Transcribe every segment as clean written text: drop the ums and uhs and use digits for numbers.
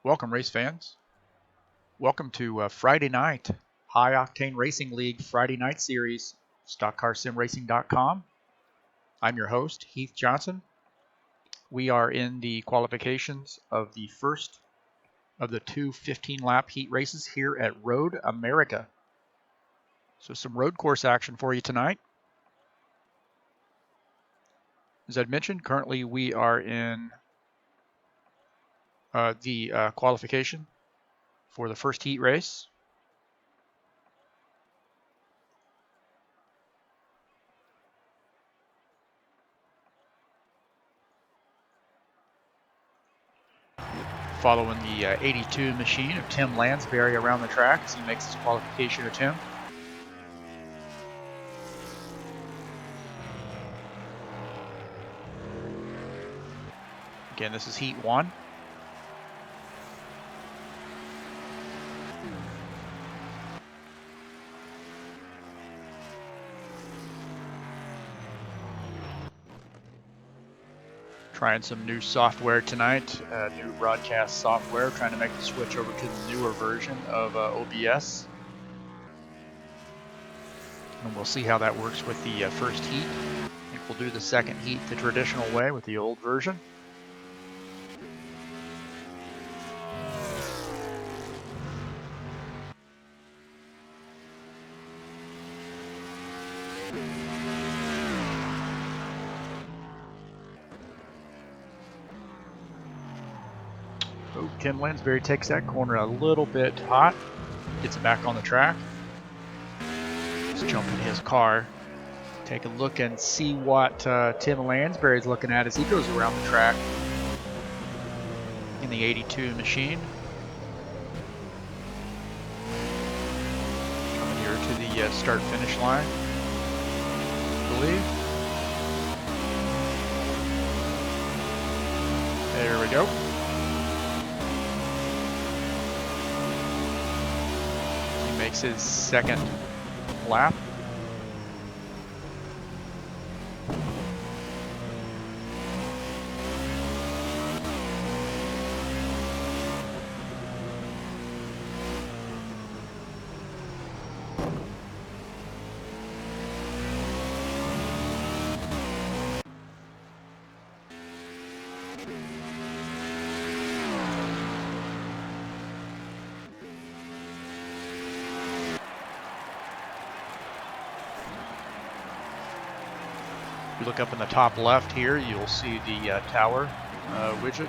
Welcome, race fans. Welcome to Friday Night High Octane Racing League Friday Night Series, StockCarSimRacing.com. I'm your host, Heath Johnson. We are in the qualifications of the first of the two 15-lap heat races here at Road America. So some road course action for you tonight. As I'd mentioned, currently we are in the qualification for the first heat race. Following the 82 machine of Tim Lansbury around the track as he makes his qualification attempt. Again, this is heat 1. Trying some new software tonight, new broadcast software, trying to make the switch over to the newer version of OBS. And we'll see how that works with the first heat. I think we'll do the second heat the traditional way with the old version. Oh, Tim Lansbury takes that corner a little bit hot, gets it back on the track. Let's jump in his car, take a look and see what Tim Lansbury is looking at as he goes around the track in the 82 machine. Coming here to the start-finish line, I believe. There we go. He makes his second lap. If you look up in the top left here, you'll see the tower widget.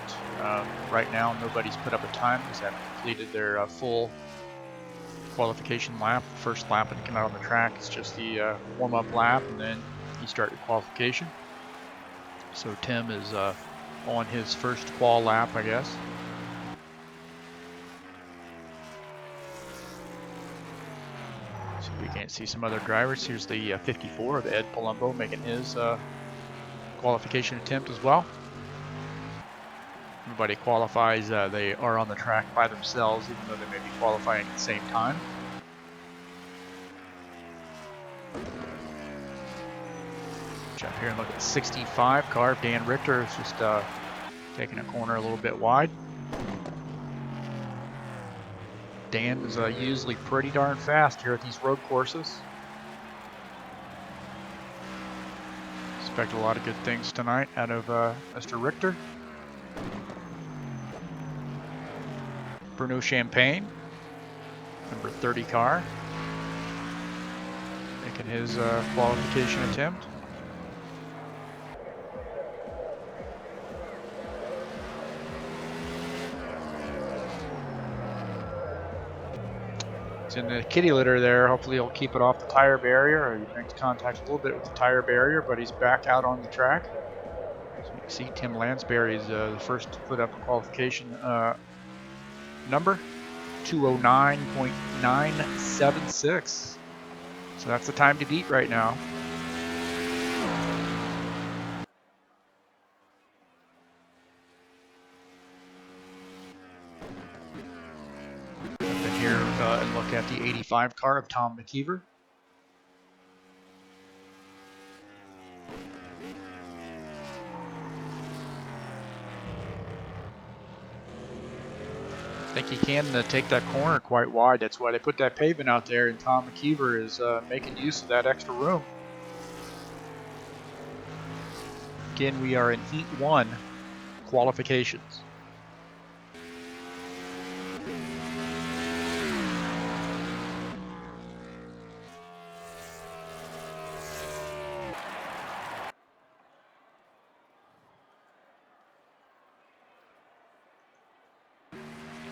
Right now, nobody's put up a time because they haven't completed their full qualification lap. The first lap when you come out on the track, it's just the warm-up lap, and then you start your qualification. So Tim is on his first qual lap, I guess. We can't see some other drivers. Here's the 54 of Ed Palumbo making his qualification attempt as well. Everybody qualifies, they are on the track by themselves, even though they may be qualifying at the same time. Jump here and look at the 65 car. Dan Richter is just taking a corner a little bit wide. Dan is usually pretty darn fast here at these road courses. Expect a lot of good things tonight out of Mr. Richter. Bruno Champagne, number 30 car, making his qualification attempt. In the kitty litter there. Hopefully he'll keep it off the tire barrier, or he makes contact a little bit with the tire barrier, but he's back out on the track. So you can see Tim Lansbury is the first to put up a qualification number, 209.976. So that's the time to beat right now. And look at the 85 car of Tom McKeever. think he can take that corner quite wide. That's why they put that pavement out there, and Tom McKeever is making use of that extra room. Again, we are in Heat 1 qualifications.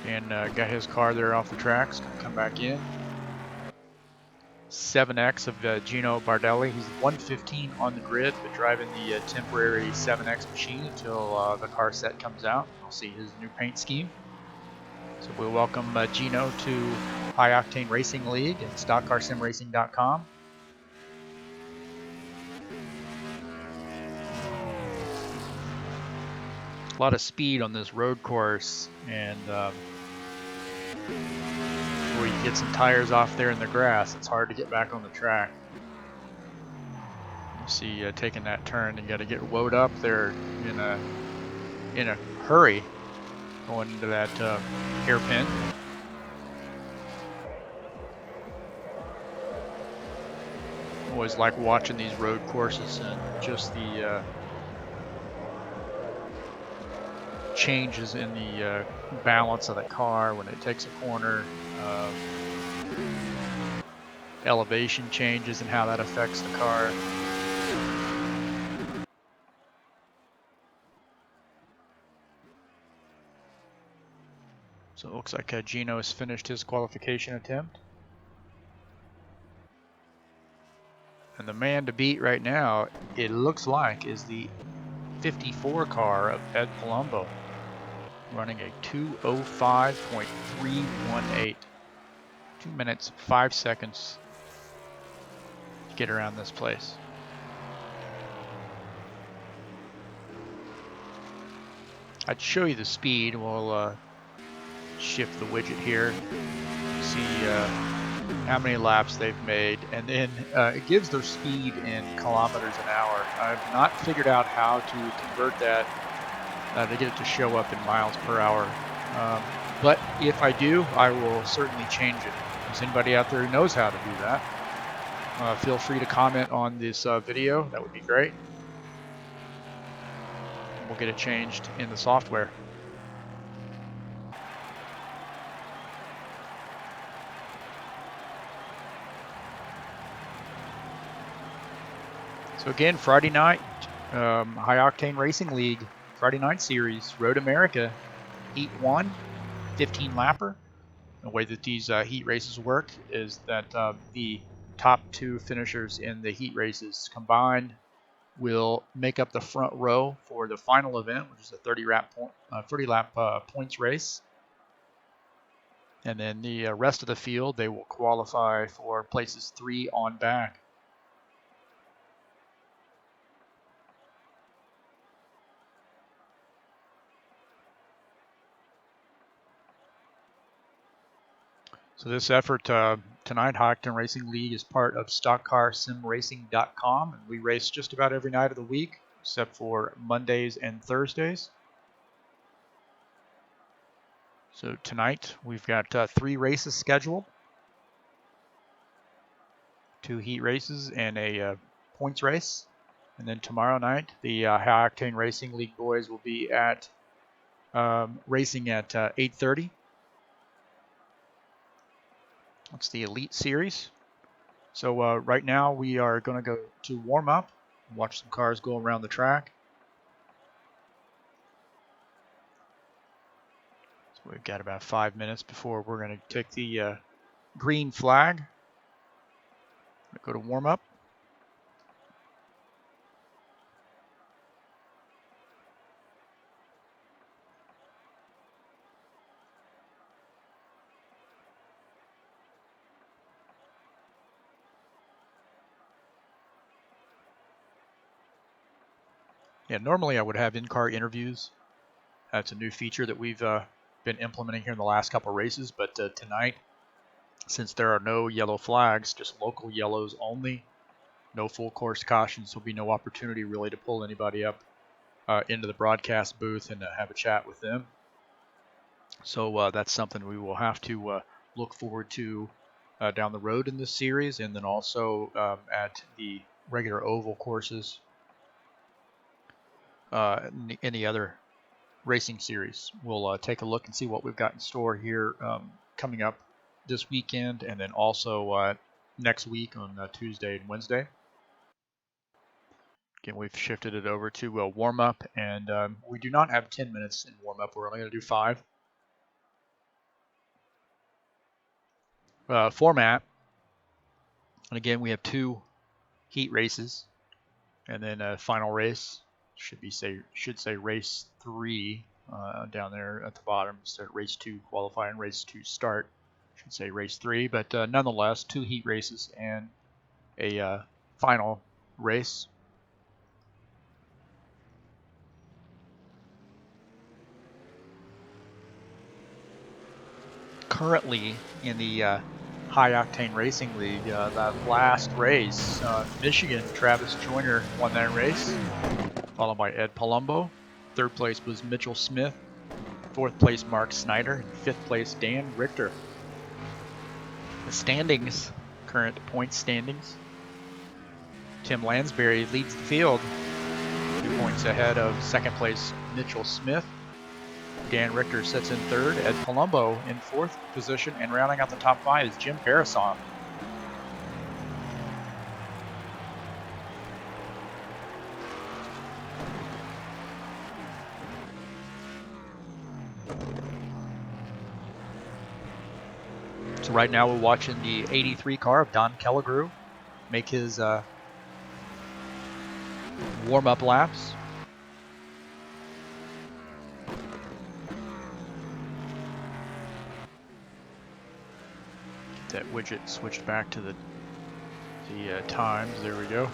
And got his car there off the tracks. Gonna come back in. 7X of Gino Bardelli. He's 115 on the grid, but driving the temporary 7X machine until the car set comes out. You'll see his new paint scheme. So we'll welcome Gino to High Octane Racing League at stockcarsimracing.com. A lot of speed on this road course, and where you get some tires off there in the grass, it's hard to get back on the track. You see taking that turn, you got to get woed up there in a hurry going into that hairpin. Always like watching these road courses and just the changes in the balance of the car when it takes a corner, elevation changes and how that affects the car. So it looks like Gino has finished his qualification attempt. And the man to beat right now, it looks like, is the 54 car of Ed Palumbo, running a 2:05.318. 2 minutes, 5 seconds to get around this place. I'd show you the speed. We'll shift the widget here, see how many laps they've made, and then it gives their speed in kilometers an hour. I've not figured out how to convert that to get it to show up in miles per hour. But if I do, I will certainly change it. If there's anybody out there who knows how to do that, feel free to comment on this video. That would be great. We'll get it changed in the software. So again, Friday night, High Octane Racing League Friday Night Series, Road America, Heat 1, 15 lapper. The way that these heat races work is that the top 2 finishers in the heat races combined will make up the front row for the final event, which is a 30-lap points race. And then the rest of the field, they will qualify for places 3 on back. So this effort tonight, High Octane Racing League, is part of stockcarsimracing.com, and we race just about every night of the week, except for Mondays and Thursdays. So tonight we've got 3 races scheduled, 2 heat races and a points race. And then tomorrow night, the High Octane Racing League boys will be at racing at 8:30. That's the Elite Series. So right now we are going to go to warm up, watch some cars go around the track. So we've got about 5 minutes before we're going to take the green flag. Go to warm up. Yeah, normally I would have in-car interviews. That's a new feature that we've been implementing here in the last couple of races, but tonight, since there are no yellow flags, just local yellows only, no full course cautions, there'll be no opportunity really to pull anybody up into the broadcast booth and have a chat with them. So that's something we will have to look forward to down the road in this series, and then also at the regular oval courses in the other racing series. We'll take a look and see what we've got in store here coming up this weekend, and then also next week on Tuesday and Wednesday. Again, we've shifted it over to warm-up, and we do not have 10 minutes in warm-up. We're only going to do 5. Format, and again, we have 2 heat races, and then a final race. Should say race 3 down there at the bottom. Start race 2 qualifying, race 2 start. Should say race 3, but nonetheless, 2 heat races and a final race. Currently in the High Octane Racing League, that last race, Michigan, Travis Joyner won that race, followed by Ed Palumbo. 3rd place was Mitchell Smith. 4th place, Mark Snyder. And 5th place, Dan Richter. The standings, current point standings. Tim Lansbury leads the field, 2 points ahead of 2nd place, Mitchell Smith. Dan Richter sits in 3rd. Ed Palumbo in 4th position, and rounding out the top 5 is Jim Parason. So right now we're watching the 83 car of Don Kelligrew make his warm-up laps. Get that widget switched back to the times. There we go.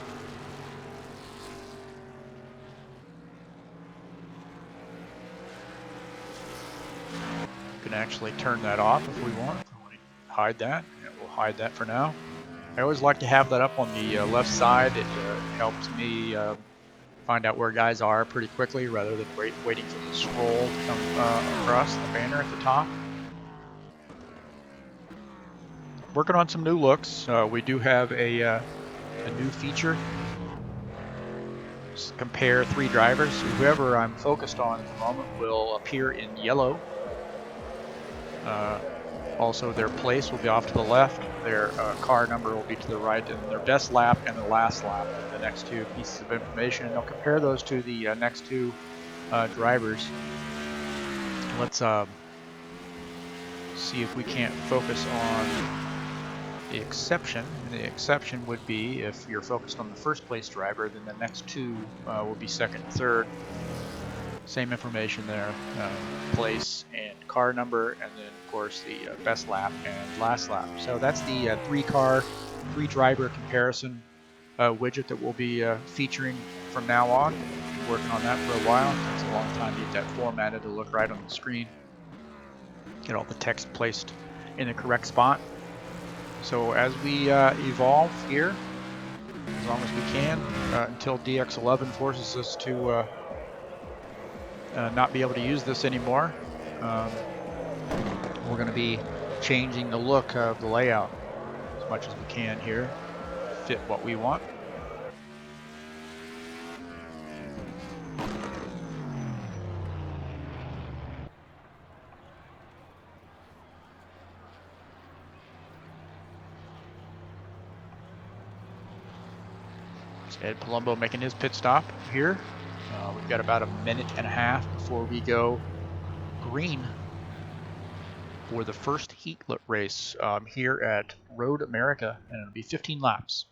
You can actually turn that off if we want. Hide that. Yeah, we'll hide that for now. I always like to have that up on the left side. It helps me find out where guys are pretty quickly rather than waiting for the scroll to come across the banner at the top. Working on some new looks. We do have a new feature. Just compare 3 drivers. Whoever I'm focused on at the moment will appear in yellow. Also, their place will be off to the left, their car number will be to the right, and their best lap and their last lap are the next 2 pieces of information. And they'll compare those to the next 2 drivers. Let's see if we can't focus on the exception. And the exception would be if you're focused on the 1st place driver, then the next 2 will be 2nd and 3rd. Same information there, place and car number, and then of course the best lap and last lap. So that's the 3 driver comparison widget that we'll be featuring from now on. Been working on that for a while. It takes a long time to get that formatted to look right on the screen. Get all the text placed in the correct spot. So as we evolve here, as long as we can, until DX11 forces us to not be able to use this anymore, we're going to be changing the look of the layout as much as we can here, fit what we want. Ed Palumbo making his pit stop here. We've got about a minute and a half before we go green for the first heat race here at Road America, and it'll be 15 laps.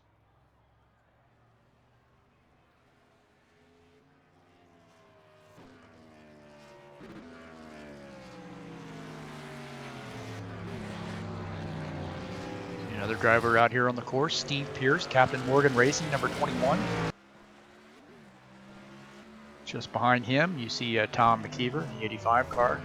Another driver out here on the course, Steve Pierce, Captain Morgan Racing, number 21. Just behind him, you see Tom McKeever, the 85 car.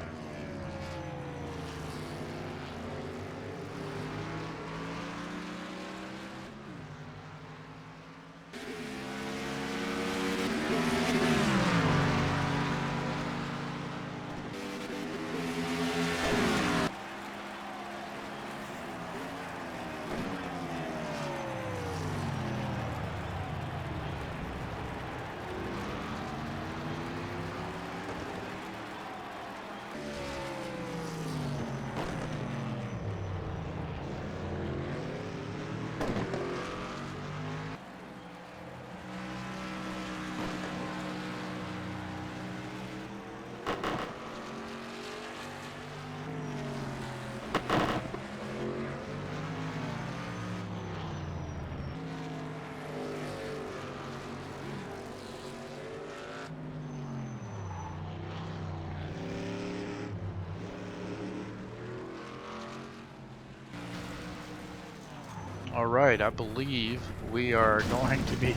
All right, I believe we are going to be,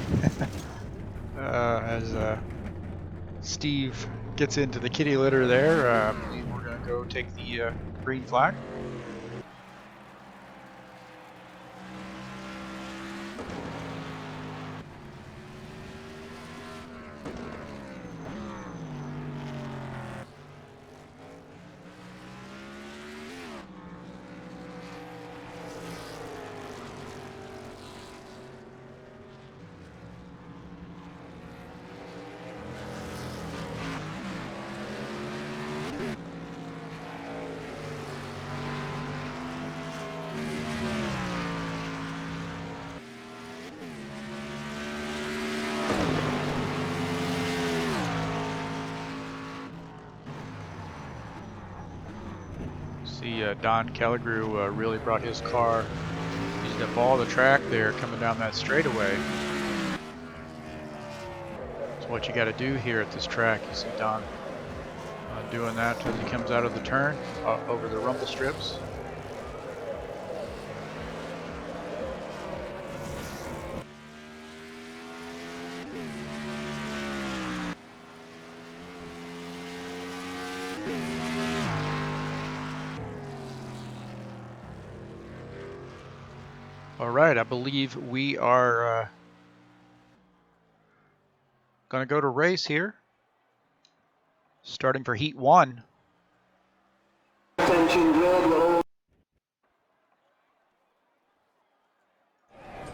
as Steve gets into the kitty litter there, I believe we're going to go take the green flag. See, Don Kelligrew really brought his car, used up all the track there coming down that straightaway. That's what you got to do here at this track. You see Don doing that as he comes out of the turn over the rumble strips. All right, I believe we are going to go to race here, starting for heat 1.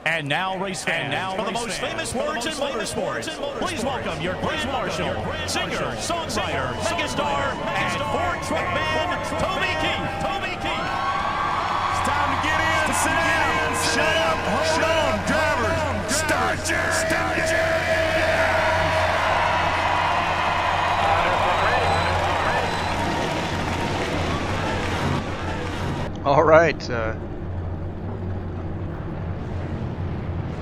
And now race fans, for the most famous words in motorsports, please welcome your Grand Marshal, singer, songwriter, megastar, and Ford truck man, Toby Keith. Toby Keith. It's time to get in, sit down, shut up, hold on, drivers, start your All right.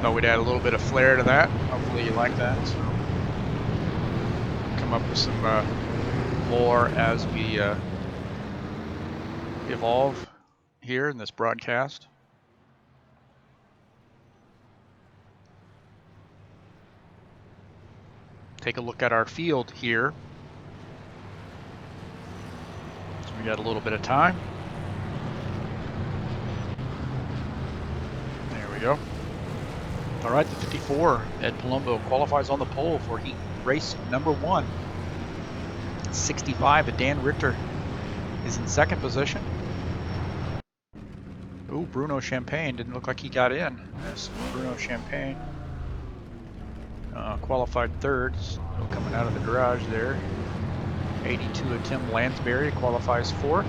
Thought we'd add a little bit of flair to that. Hopefully you like that. So come up with some more as we evolve here in this broadcast. Take a look at our field here. So we got a little bit of time. There we go. All right, the 54, Ed Palumbo, qualifies on the pole for heat race number 1. 65, Dan Richter is in second position. Ooh, Bruno Champagne, didn't look like he got in. Yes, Bruno Champagne qualified third, still coming out of the garage there. 82 of Tim Lansbury qualifies fourth.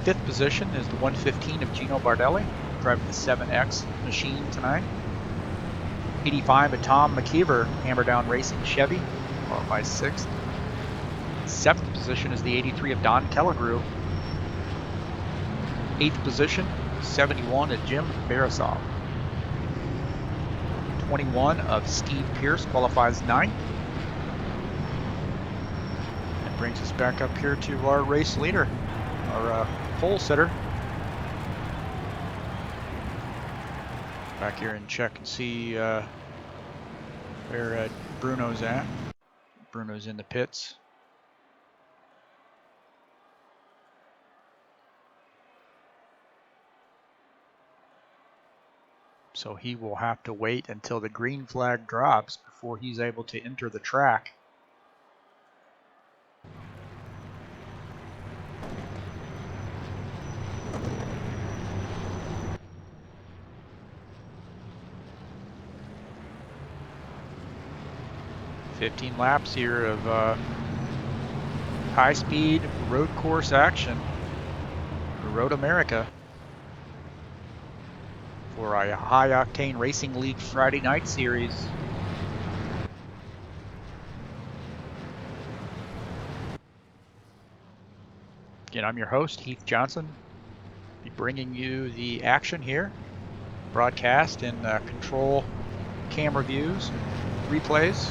Fifth position is the 115 of Gino Bardelli, driving the 7X machine tonight. 85 of Tom McKeever, Hammerdown Racing Chevy, qualifies sixth. Seventh position is the 83 of Don Kelligrew. Eighth position, 71 of Jim Barasov. 21 of Steve Pierce qualifies ninth. That brings us back up here to our race leader, our pole sitter. Back here and check and see where Bruno's at. Bruno's in the pits. So he will have to wait until the green flag drops before he's able to enter the track. "15 laps here of high-speed road course action for Road America for a High Octane Racing League Friday Night Series. Again, I'm your host, Heath Johnson. Be bringing you the action here, broadcast and control camera views, replays.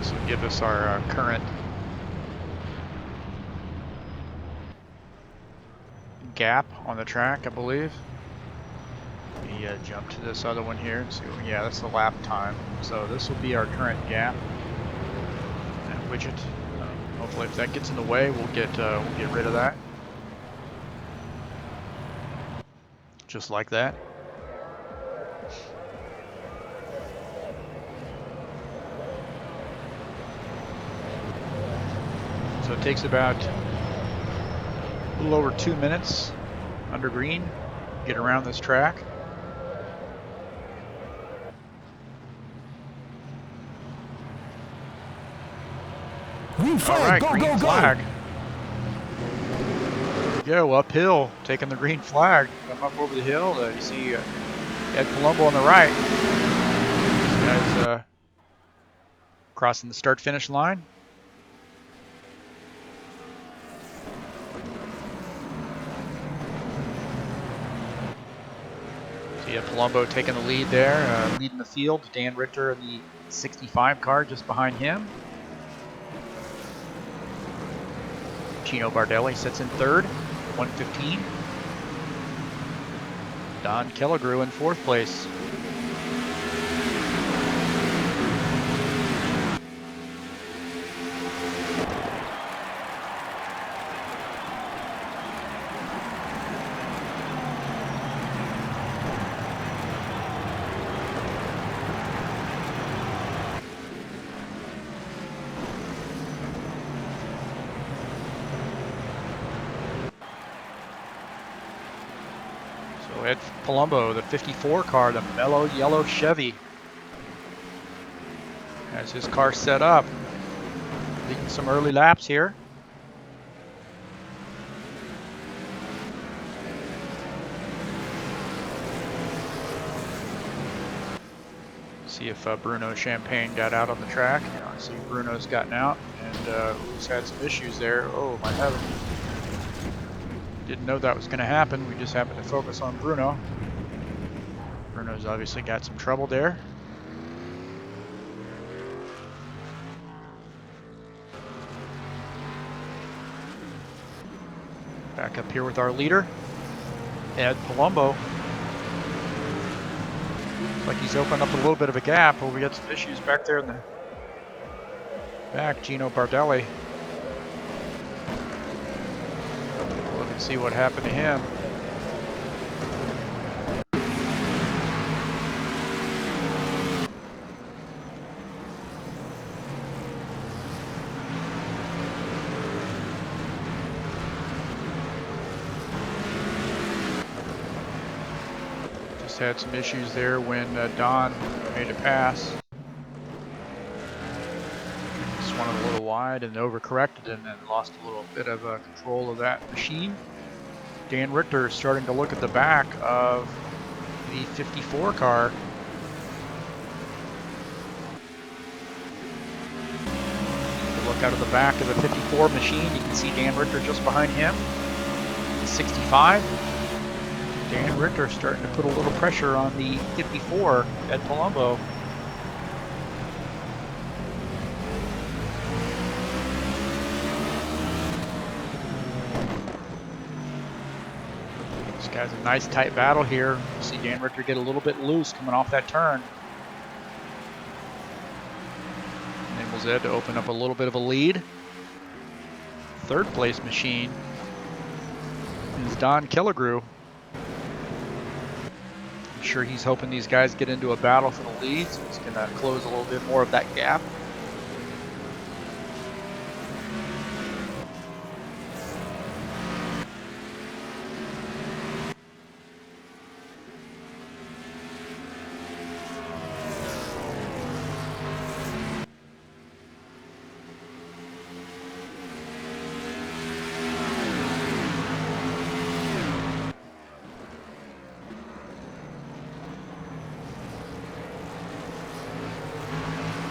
This will give us our current gap on the track, I believe. Let me jump to this other one here and see. Yeah, that's the lap time. So this will be our current gap. That widget. Hopefully, if that gets in the way, we'll get rid of that. Just like that. So it takes about a little over 2 minutes under green to get around this track. Green flag, All right, go, green go, flag. go. Go uphill, taking the green flag. Come up over the hill. You see Ed Palumbo on the right. This guy's crossing the start-finish line. See Ed Palumbo taking the lead there, leading the field. Dan Richter in the 65 car just behind him. Gino Bardelli sits in third, 115. Don Kelligrew in fourth place. So Ed Palumbo, the 54 car, the mellow yellow Chevy, has his car set up, leading some early laps here. See if Bruno Champagne got out on the track. I see Bruno's gotten out and he's had some issues there. Oh my heaven. Didn't know that was going to happen. We just happened to focus on Bruno. Bruno's obviously got some trouble there. Back up here with our leader, Ed Palumbo. Looks like he's opened up a little bit of a gap, but we got some issues back there in the back. Gino Bardelli. Look and see what happened to him. Had some issues there when Don made a pass. Just went a little wide and overcorrected and then lost a little bit of control of that machine. Dan Richter is starting to look at the back of the 54 car. Look out of the back of the 54 machine. You can see Dan Richter just behind him. 65. Dan Richter starting to put a little pressure on the 54 at Palumbo. This guy's a nice tight battle here. You see Dan Richter get a little bit loose coming off that turn. Enables Ed to open up a little bit of a lead. Third place machine is Don Kelligrew. I'm sure he's hoping these guys get into a battle for the lead, so he's going to close a little bit more of that gap.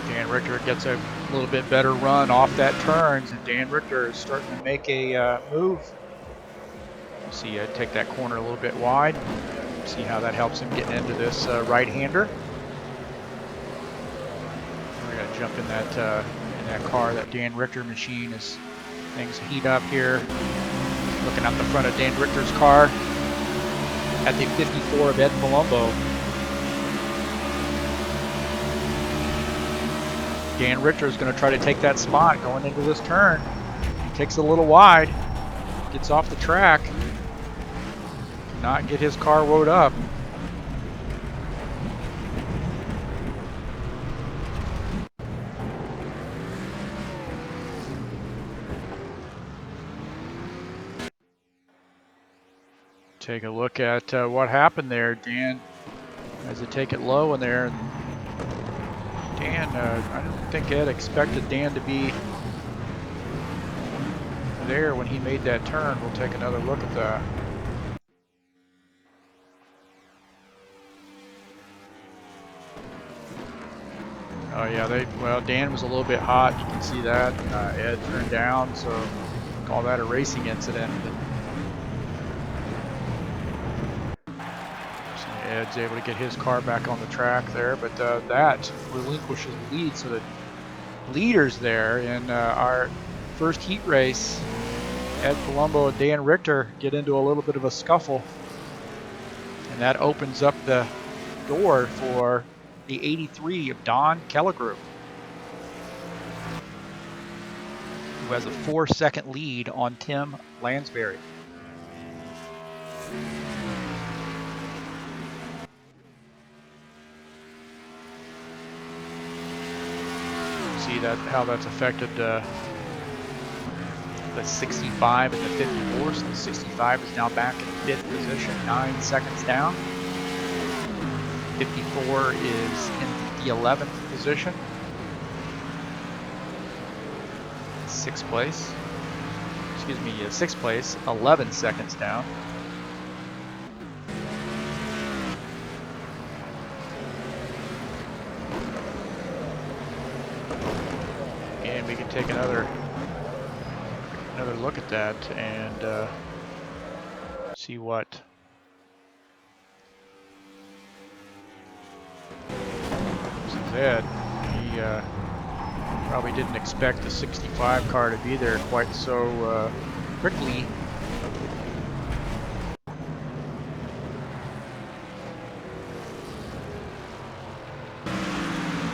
Dan Richter gets a little bit better run off that turns, and Dan Richter is starting to make a move. You see take that corner a little bit wide. See how that helps him get into this right-hander. We're going to jump in that That car, that Dan Richter machine, as things heat up here. Looking out the front of Dan Richter's car at the 54 of Ed Palumbo. Dan Richter is going to try to take that spot going into this turn. He takes it a little wide, gets off the track, not get his car woed up. Take a look at what happened there. Dan has to take it low in there. Dan, I don't think Ed expected Dan to be there when he made that turn. We'll take another look at that. Oh yeah, well, Dan was a little bit hot. You can see that. Ed turned down, so call that a racing incident. Ed's able to get his car back on the track there, but that relinquishes the lead. So the leaders there in our first heat race, Ed Palumbo and Dan Richter, get into a little bit of a scuffle, and that opens up the door for the 83 of Don Kellegrew, who has a 4-second lead on Tim Lansbury. See that how that's affected the 65 and the 54. So the 65 is now back in 5th position, 9 seconds down. 54 is in the 11th position, 6th place. Excuse me, 6th place, 11 seconds down. And we can take another look at that and see what this is Ed. He probably didn't expect the 65 car to be there quite so quickly.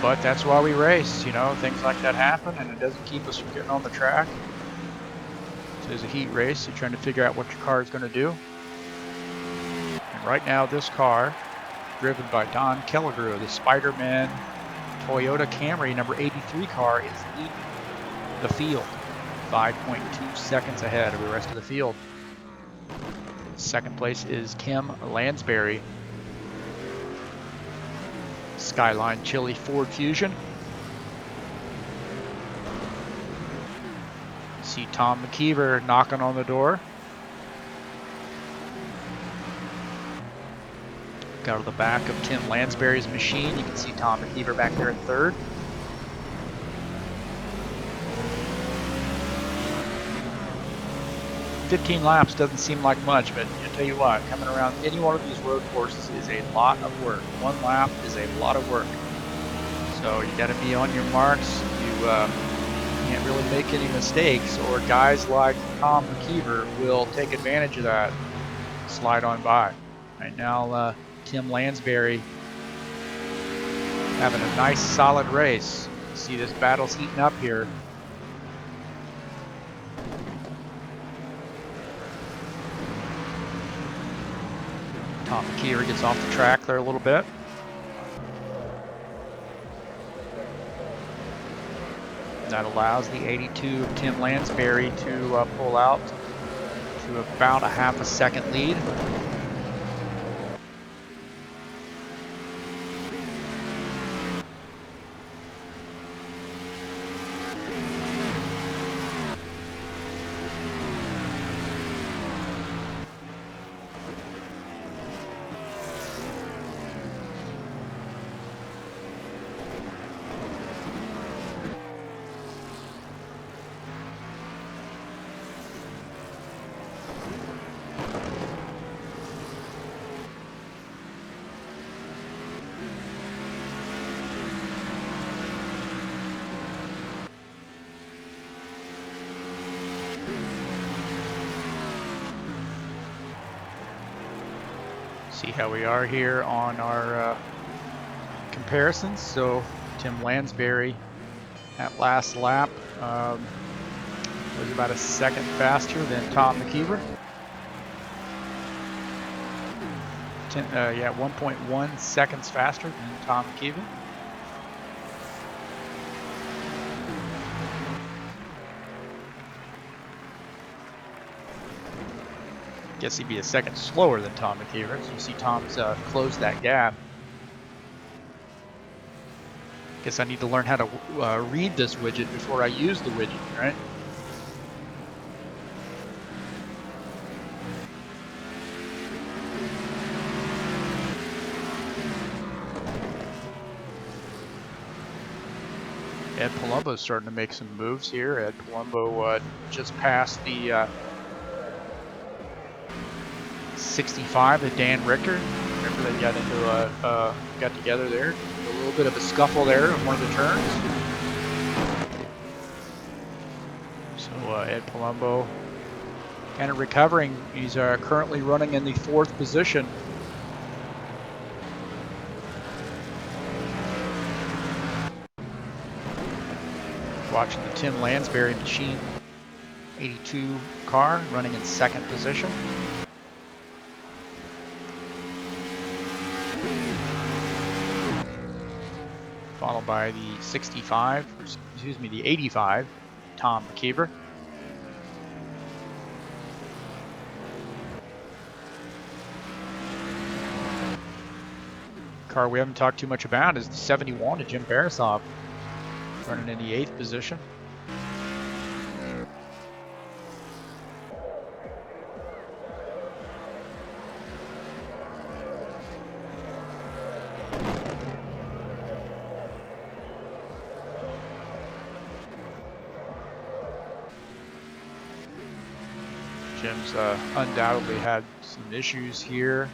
But that's why we race, you know, things like that happen, and it doesn't keep us from getting on the track. So there's a heat race, you're trying to figure out what your car is going to do. And right now this car, driven by Don Kellegrew, the Spider-Man Toyota Camry number 83 car, is leading the field, 5.2 seconds ahead of the rest of the field. Second place is Tim Lansbury, Skyline Chili Ford Fusion. See Tom McKeever knocking on the door. Go to the back of Tim Lansbury's machine. You can see Tom McKeever back there at 3rd. "15 laps doesn't seem like much, but I'll tell you what, coming around any one of these road courses is a lot of work. 1 lap is a lot of work. So you got to be on your marks. You can't really make any mistakes, or guys like Tom McKeever will take advantage of that, slide on by. Right now, Tim Lansbury having a nice solid race. See this battle's heating up here. Tom McKeever gets off the track there a little bit. That allows the 82 of Tim Lansbury to pull out to about a half a second lead. See how we are here on our comparisons. So Tim Lansbury at last lap was about a second faster than Tom McKeever. 1.1 seconds faster than Tom McKeever. Guess he'd be a second slower than Tom McKeever. So you see Tom's closed that gap. Guess I need to learn how to read this widget before I use the widget, right? Ed Palumbo's starting to make some moves here. Ed Palumbo just passed the 65 of Dan Richter. Remember they got into got together there. A little bit of a scuffle there in one of the turns. So Ed Palumbo kind of recovering. He's currently running in the 4th position. Watching the Tim Lansbury Machine 82 car running in 2nd position. Followed by the 65, excuse me, the 85, Tom McKeever. Car we haven't talked too much about is the 71 of Jim Barisov, running in the 8th position. Jim's undoubtedly had some issues here,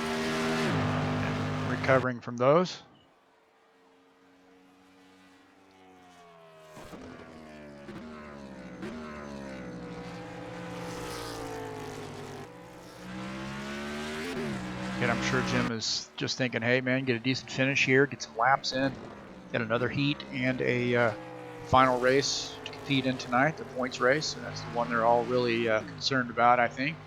and recovering from those. And I'm sure Jim is just thinking, hey man, get a decent finish here, get some laps in, get another heat and a final race to compete in tonight, the points race. And that's the one they're all really concerned about, I think.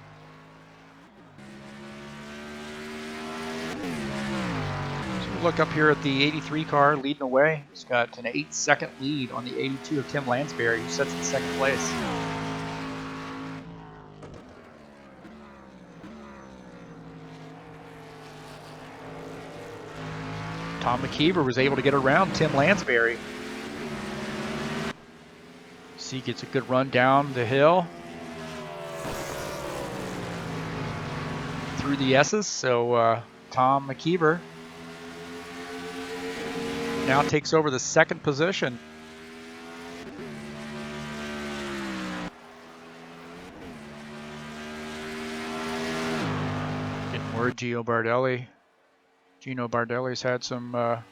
So we look up here at the 83 car leading away. It's got an 8-second lead on the 82 of Tim Lansbury, who sits in 2nd place. Tom McKeever was able to get around Tim Lansbury. See, gets a good run down the hill through the S's. So Tom McKeever now takes over the 2nd position. Getting word Gino Bardelli's had some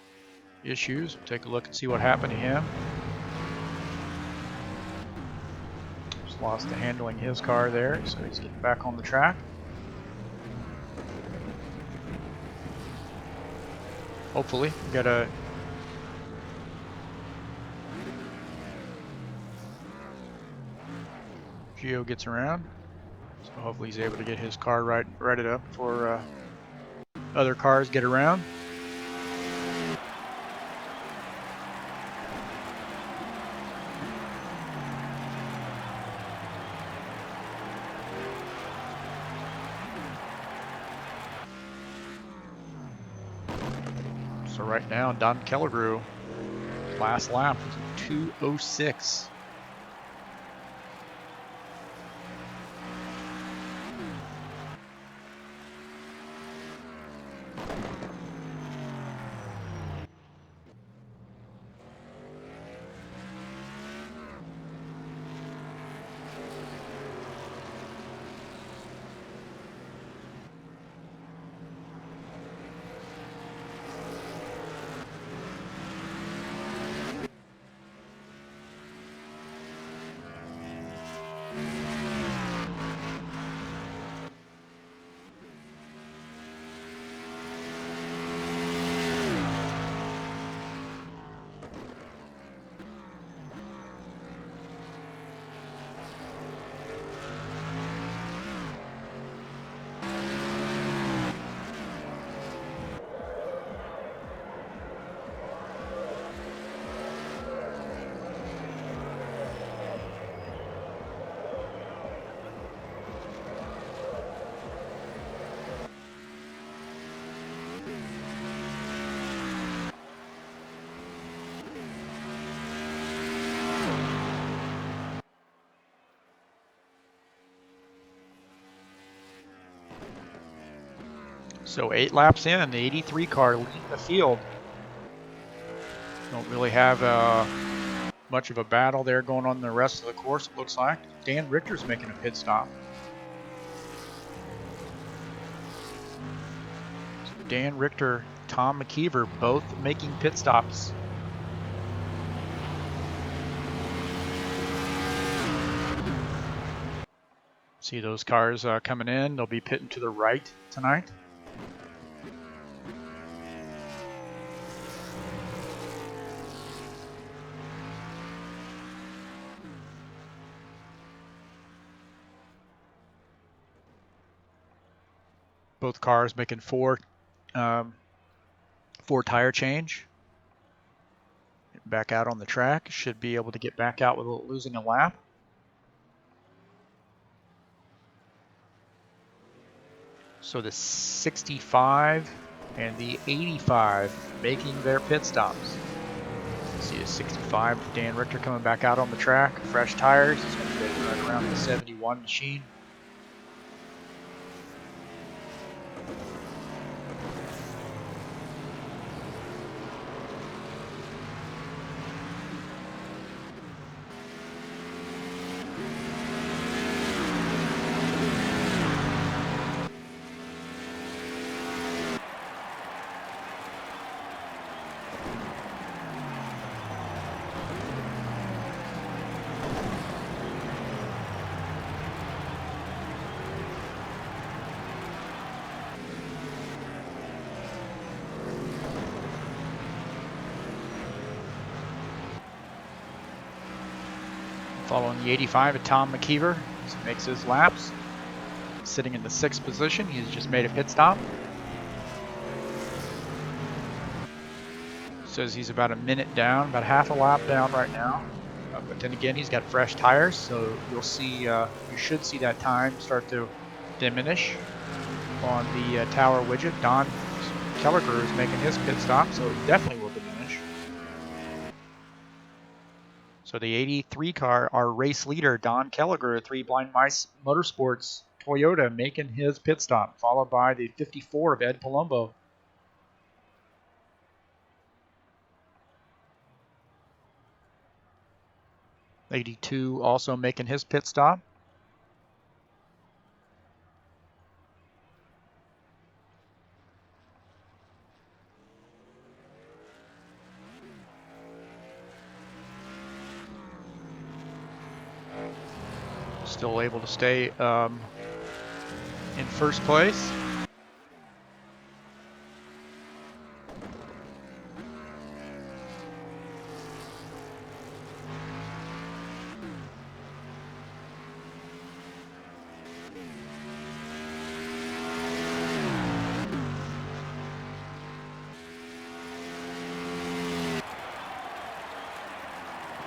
issues. Take a look and see what happened to him. Just lost the handling his car there, so he's getting back on the track. Hopefully, we got a Gio gets around, so hopefully he's able to get his car righted up before other cars get around. So right now, Don Kellegrew, last lap was a 2:06. So 8 laps in, the 83 car leading the field. Don't really have much of a battle there going on the rest of the course, it looks like. Dan Richter's making a pit stop. So Dan Richter, Tom McKeever, both making pit stops. See those cars coming in. They'll be pitting to the right tonight. Both cars making four tire change. Back out on the track. Should be able to get back out without losing a lap. So the 65 and the 85 making their pit stops. See a 65, Dan Richter coming back out on the track. Fresh tires. He's going to go right around the 71 machine. Following the 85 of Tom McKeever as he makes his laps. Sitting in the 6th position, he's just made a pit stop. Says he's about a minute down, about half a lap down right now. But then again, he's got fresh tires, so you'll see, you should see that time start to diminish on the tower widget. Don Kelliger is making his pit stop, so it definitely will diminish. So the 83 car, our race leader, Don Kelliger, 3 Blind Mice Motorsports Toyota, making his pit stop, followed by the 54 of Ed Palumbo. '82 also making his pit stop. Still able to stay in first place.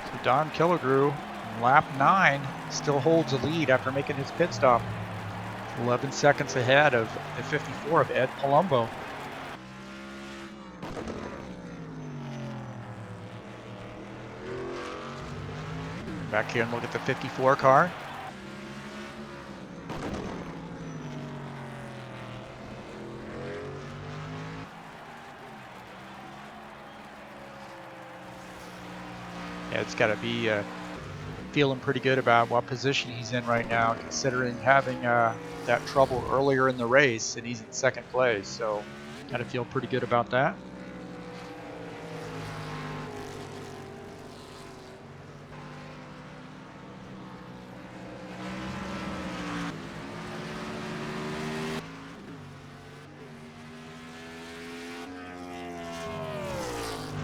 So Don Killigrew, lap 9, still holds the lead after making his pit stop. 11 seconds ahead of the 54 of Ed Palumbo. Back here and look at the 54 car. Yeah, it's got to be feeling pretty good about what position he's in right now, considering having that trouble earlier in the race, and he's in 2nd place. So, got to feel pretty good about that.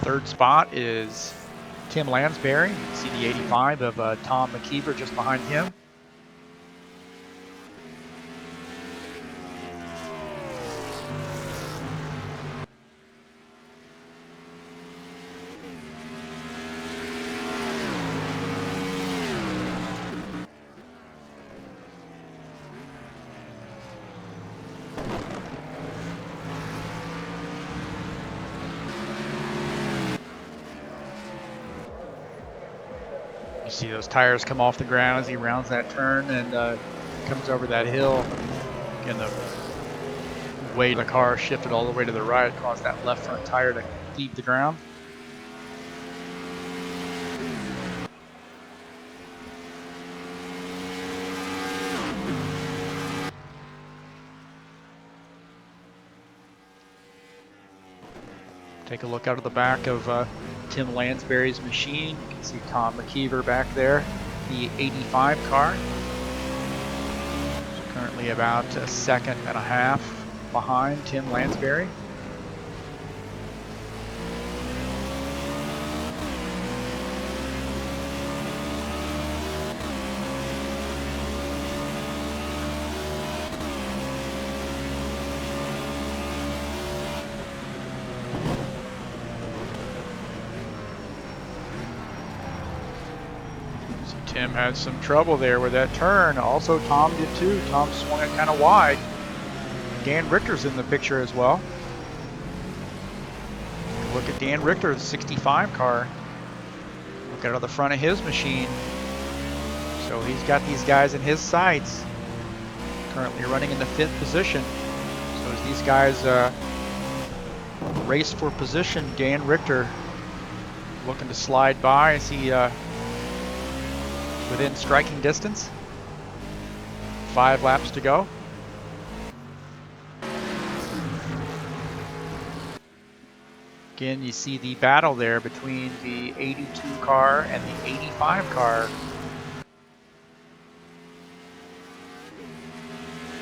Third spot is Tim Lansbury. You can see the 85 of Tom McKeever just behind him. You see those tires come off the ground as he rounds that turn and comes over that hill. Again, the weight of the car shifted all the way to the right, caused that left front tire to leave the ground. Take a look out of the back of Tim Lansbury's machine. You can see Tom McKeever back there, the 85 car. So currently about a second and a half behind Tim Lansbury. Tim had some trouble there with that turn. Also, Tom did too. Tom swung it kind of wide. Dan Richter's in the picture as well. Look at Dan Richter, the 65 car. Look out of the front of his machine. So he's got these guys in his sights. Currently running in the 5th position. So as these guys race for position, Dan Richter looking to slide by as he within striking distance. 5 laps to go. Again, you see the battle there between the 82 car and the 85 car.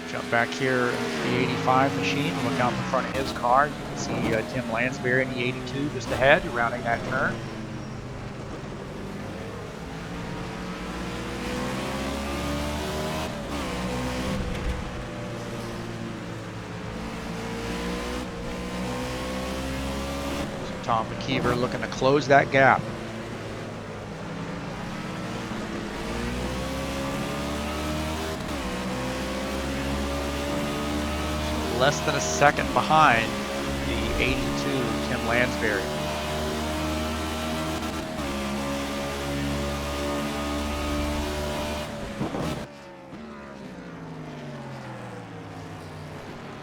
Jump back here into the 85 machine, look out the front of his car. You can see Tim Lansbury in the 82 just ahead, rounding that turn. Tom McKeever looking to close that gap. So less than a second behind the 82 Tim Lansbury.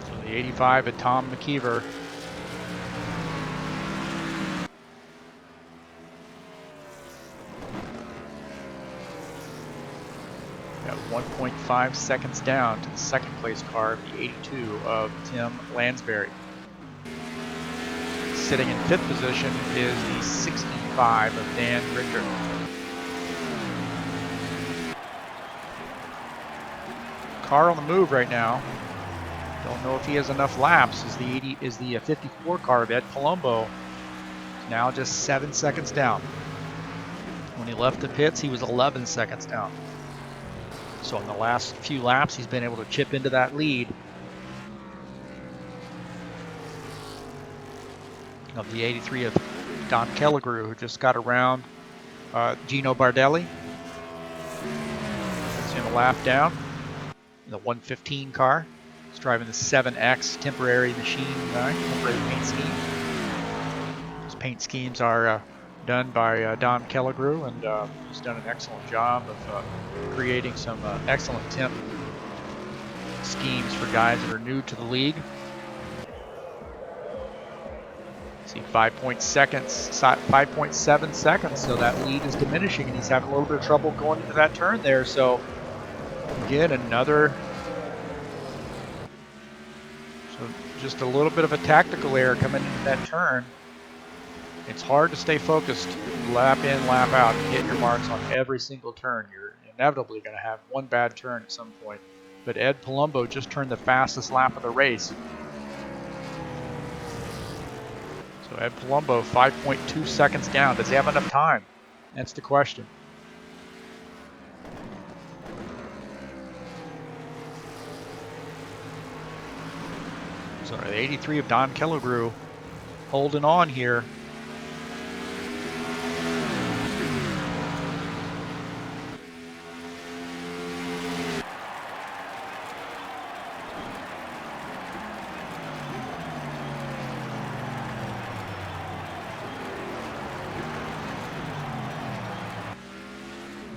So the 85 at Tom McKeever. Got 1.5 seconds down to the second place car, the 82 of Tim Lansbury. Sitting in 5th position is the 65 of Dan Richter. Car on the move right now. Don't know if he has enough laps. Is the 54 car of Ed Palumbo. Now just 7 seconds down. When he left the pits, he was 11 seconds down. So in the last few laps, he's been able to chip into that lead of the 83 of Don Kelligrew, who just got around Gino Bardelli. That's him a lap down. The 115 car. He's driving the 7X temporary machine, temporary paint scheme. His paint schemes are done by Don Kelligrew, and he's done an excellent job of creating some excellent temp schemes for guys that are new to the league. See 5.7 seconds, so that lead is diminishing, and he's having a little bit of trouble going into that turn there. So again, just a little bit of a tactical error coming into that turn. It's hard to stay focused, lap in, lap out, and hit your marks on every single turn. You're inevitably going to have one bad turn at some point. But Ed Palumbo just turned the fastest lap of the race. So Ed Palumbo, 5.2 seconds down. Does he have enough time? That's the question. So the 83 of Don Kelligrew holding on here.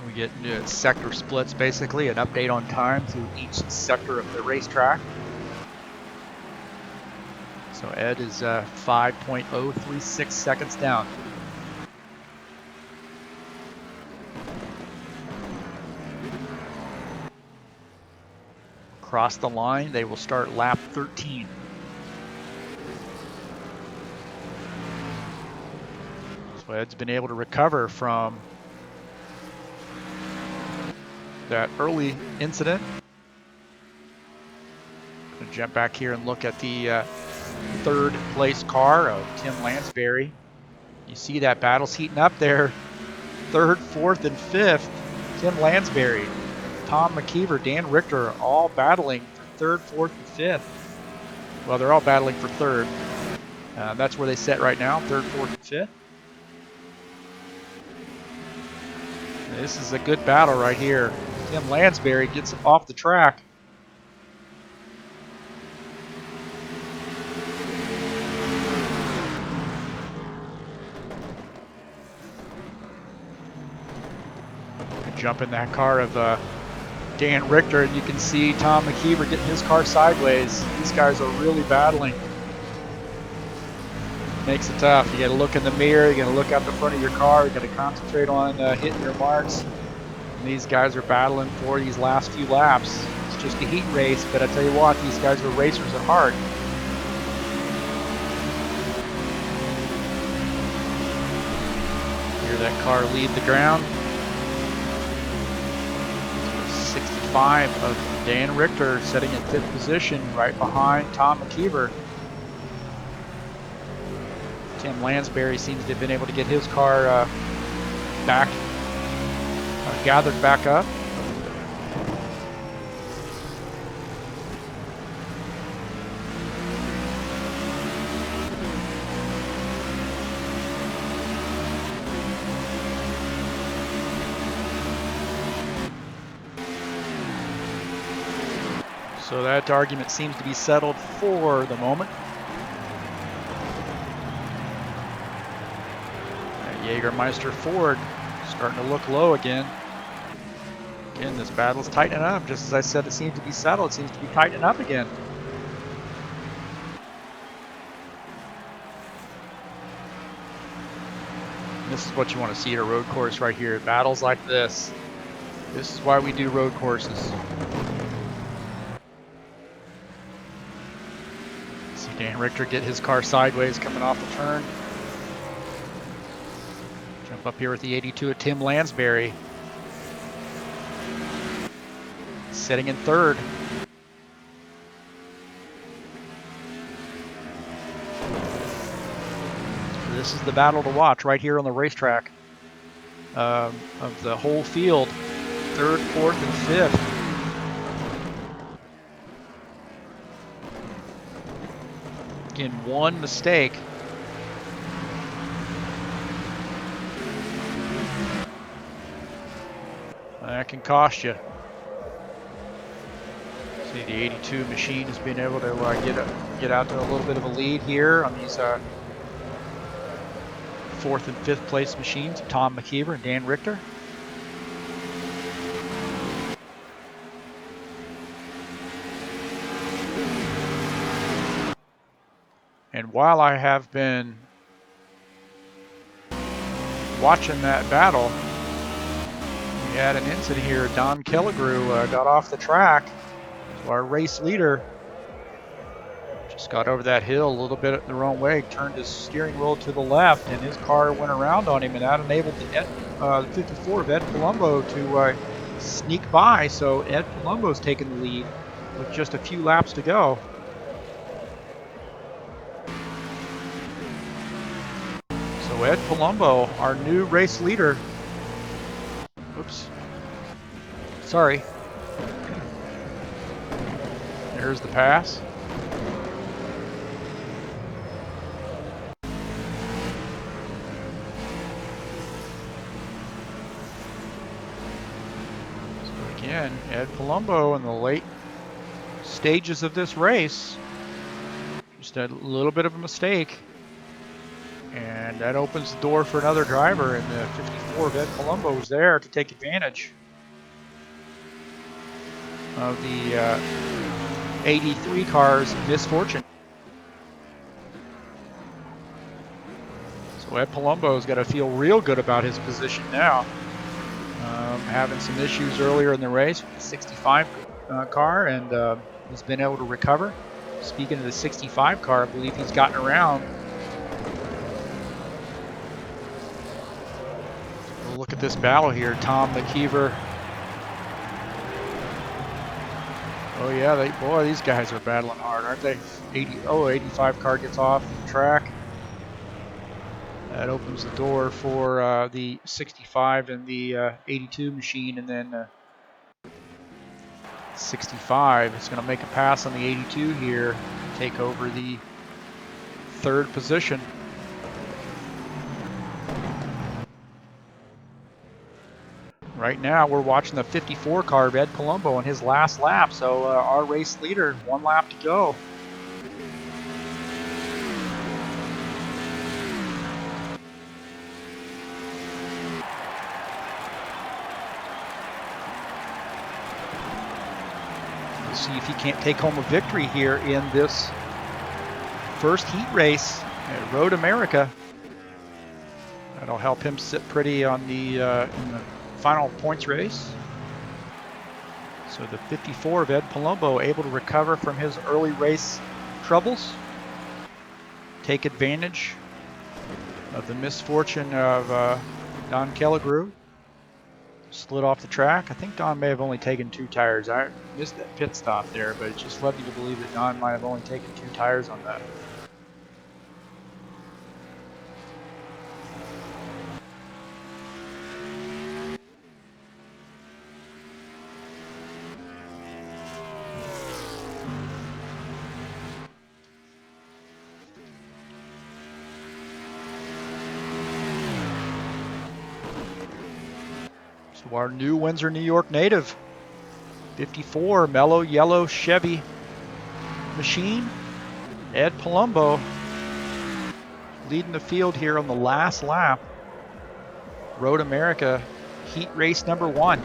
We get sector splits, basically, an update on time through each sector of the racetrack. So Ed is 5.036 seconds down. Across the line, they will start lap 13. So Ed's been able to recover from that early incident. Gonna jump back here and look at the third place car of Tim Lansbury. You see that battle's heating up there. Third, fourth, and fifth, Tim Lansbury, Tom McKeever, Dan Richter, all battling for third, fourth, and fifth. Well, they're all battling for third. That's where they sit right now, third, fourth, and fifth. This is a good battle right here. Tim Lansbury gets off the track. Jump in that car of Dan Richter, and you can see Tom McKeever getting his car sideways. These guys are really battling. Makes it tough. You got to look in the mirror. You got to look out the front of your car. You got to concentrate on hitting your marks. And these guys are battling for these last few laps. It's just a heat race, but I tell you what, these guys are racers at heart. Hear that car leave the ground. 65 of Dan Richter sitting in fifth position right behind Tom McKeever. Tim Lansbury seems to have been able to get his car back, gathered back up. So that argument seems to be settled for the moment. Jägermeister Ford starting to look low again. Again, this battle's tightening up. Just as I said, it seems to be settled. It seems to be tightening up again. And this is what you want to see at a road course right here. Battles like this. This is why we do road courses. See Dan Richter get his car sideways coming off the turn. Jump up here with the 82 of Tim Lansbury. Sitting in third. So this is the battle to watch right here on the racetrack of the whole field. Third, fourth, and fifth. Again, one mistake. That can cost you. See, the 82 machine has been able to get out to a little bit of a lead here on these fourth and fifth place machines, Tom McKeever and Dan Richter. And while I have been watching that battle, we had an incident here. Don Kelligrew got off the track. So our race leader just got over that hill a little bit the wrong way, turned his steering wheel to the left, and his car went around on him, and that enabled the 54 of Ed Palumbo to sneak by. So Ed Palumbo's taking the lead with just a few laps to go. So Ed Palumbo, our new race leader. Oops. Sorry. There's the pass. So again, Ed Palumbo in the late stages of this race. Just a little bit of a mistake. And that opens the door for another driver, and the 54 of Ed Palumbo was there to take advantage of the 83 car's misfortune. So Ed Palumbo's got to feel real good about his position now. Having some issues earlier in the race with the 65 car, and he's been able to recover. Speaking of the 65 car, I believe he's gotten around. We'll look at this battle here. Tom McKeever. Oh yeah, boy, these guys are battling hard, aren't they? 85 car gets off the track. That opens the door for the 65 and the 82 machine, and then 65 is going to make a pass on the 82 here, take over the third position. Right now we're watching the 54 car of Ed Palumbo on his last lap, so our race leader, 1 lap to go. We'll see if he can't take home a victory here in this first heat race at Road America. That'll help him sit pretty on the in the final points race. So the 54 of Ed Palumbo able to recover from his early race troubles, take advantage of the misfortune of Don Kelligrew. Slid off the track. I think Don may have only taken 2 tires. I missed that pit stop there, but it just led me to believe that Don might have only taken 2 tires on that. So our new Windsor, New York native, 54 mellow yellow Chevy machine, Ed Palumbo, leading the field here on the last lap. Road America heat race number 1.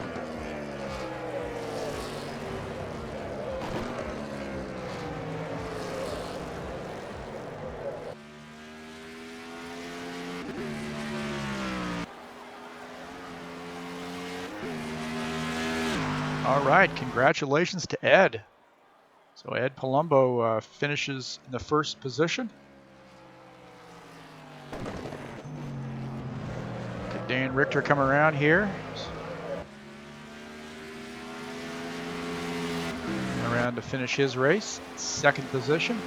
All right, congratulations to Ed. So Ed Palumbo finishes in the first position. Look at Dan Richter come around here. Around to finish his race, second position.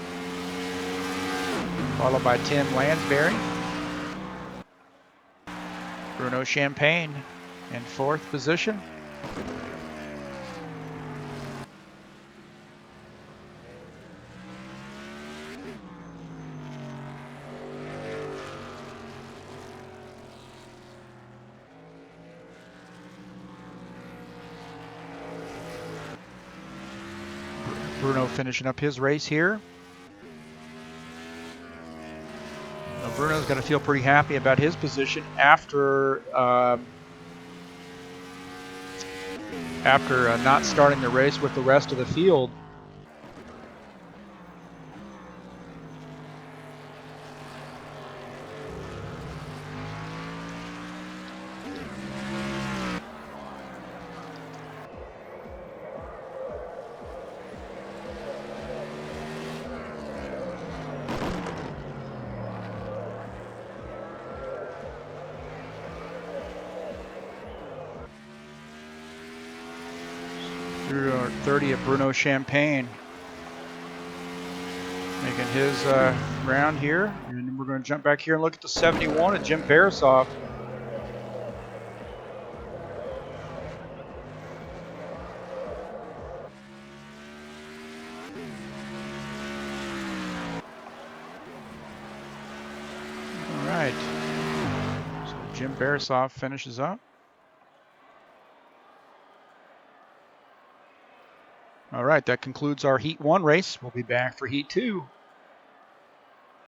Followed by Tim Lansbury. Bruno Champagne in fourth position. Bruno finishing up his race here. Now Bruno's got to feel pretty happy about his position after not starting the race with the rest of the field. Through 30 of Bruno Champagne making his round here. And then we're going to jump back here and look at the 71 of Jim Beresoff. All right. So Jim Beresoff finishes up. All right, that concludes our Heat 1 race. We'll be back for Heat 2